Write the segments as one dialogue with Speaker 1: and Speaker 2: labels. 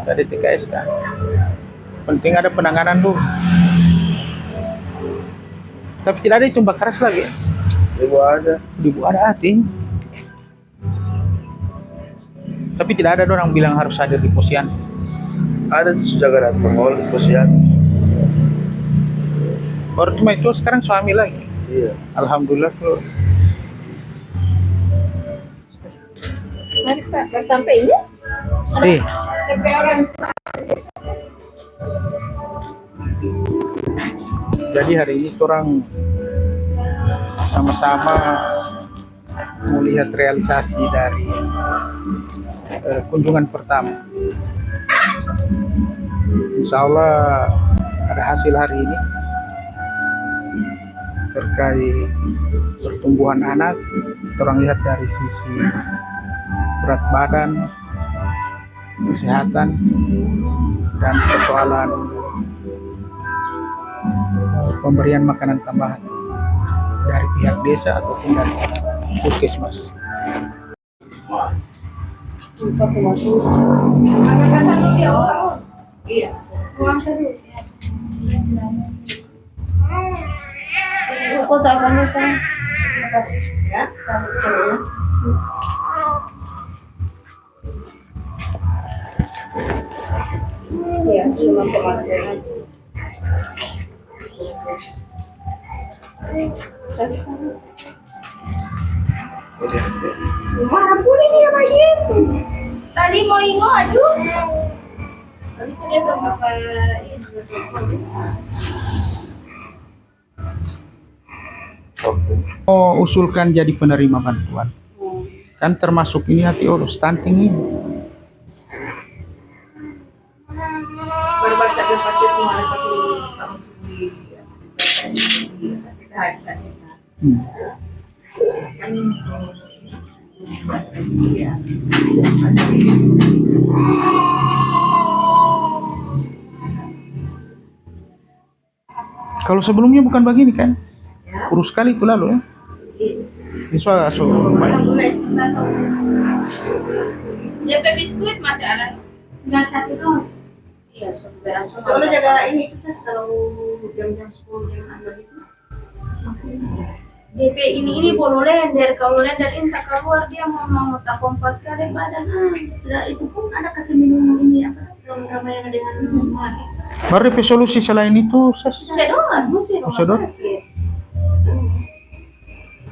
Speaker 1: dari TKS kan. Penting ada penanganan dulu. Tapi tidak ada tumbak keras lagi. Ibu ada hati. Tapi tidak ada orang bilang harus hadir di posyandu.
Speaker 2: Ada jaga datang di posyandu.
Speaker 1: Baru cuma itu sekarang suami lagi.
Speaker 2: Iya.
Speaker 1: Alhamdulillah tuh.
Speaker 3: Mari Pak, sampai ini.
Speaker 1: Jadi hari ini orang sama-sama melihat realisasi dari kunjungan pertama. Insya Allah ada hasil hari ini terkait pertumbuhan anak. Orang lihat dari sisi berat badan, kesehatan, dan persoalan pemberian makanan tambahan dari pihak desa ataupun dari puskesmas.
Speaker 3: Iya. Kota apa ya? Iya, cuma kemarin. Mana boleh dia begitu? Tadi mau ingo aduh. Tadi tuh dia berapa
Speaker 1: usulkan jadi penerima bantuan. Kan termasuk ini hati stunting ini.
Speaker 3: berbahasa dia pasti semua seperti kamu sendiri. Kita harus
Speaker 1: Kalau sebelumnya bukan begini kan? Kurus sekali itu lalu ya. Ini soal
Speaker 3: DP biskuit masih ada. Tinggal 1 dos. Iya, langsung. Kalau jaga ini itu kalau jam-jam 10 jam ada gitu. DP ini baru lender, kalau lender ini tak keluar dia mau tak kompas kali badan. Nah, itu pun ada kasih minum ini apa? Ramai yang dengan minuman.
Speaker 1: baru resolusi selain itu
Speaker 3: Sedot,
Speaker 1: sedot.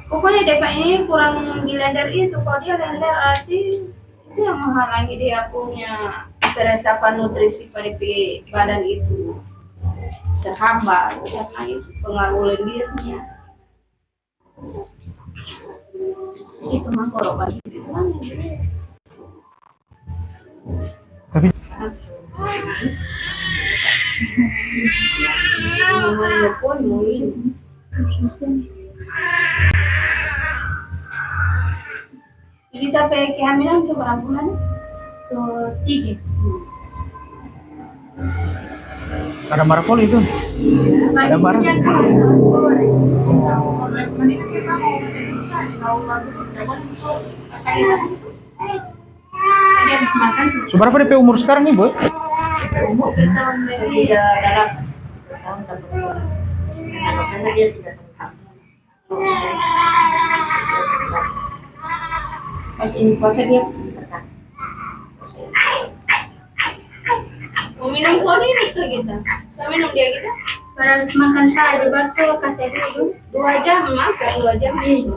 Speaker 3: Pokoknya DP ini kurang di lender itu. Kalau dia lender arti itu yang menghalangi dia punya peresapan nutrisi pada badan itu terhambat karena itu pengaruh lendirnya. Itu mah korban itu kan.
Speaker 1: Tapi
Speaker 3: namanya pun mau ini. Jadi tapi kehamilan seberapa bulan? So 3.
Speaker 1: ada marpol itu. Ada barang. Seberapa DP umur sekarang nih, Bu?
Speaker 3: Umur kita tidak dalam karena dia tidak pas ini puasa dia mau minum kopi itu kita saya minum dia kita para habis makan tadi bakso kasih dulu 2 jam makan 2 jam ini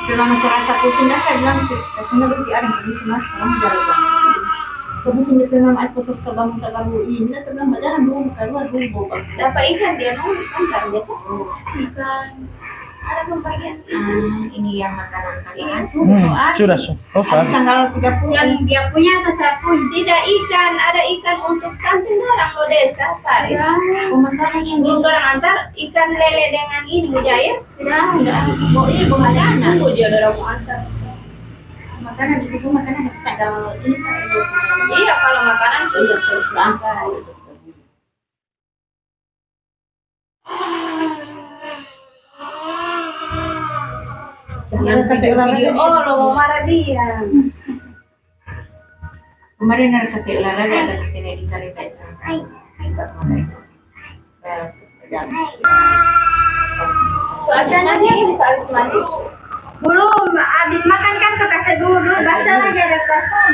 Speaker 3: memang masih rasa pusing dah saya bilang katanya lebih ada ini cuma kamu jalan bangsa kamu sendiri memang aku suka bangun terlalu ini terlalu jalan dulu keluar dulu dapat ikan dia mau kan biasa ikan ada pembagian ini yang makanan
Speaker 1: Sudah. Oh,
Speaker 3: tanggal 30 yang dia punya atau saya punya tidak ikan ada ikan untuk stunting orang lo desa Pak ya makanan yang dulu orang antar ikan lele dengan ini mujair tidak mau ini makanan mujair orang mau antar makanan itu makanan tanggal ini Pak iya kalau makanan sudah selesai. Jangan kasih video, lo mau marah dia. Kemarin ada kasih olahraga, ada kasih di kereta itu. Suasananya habis mandi. Belum, habis makan kan suka seduh dulu, basah lagi ada basah.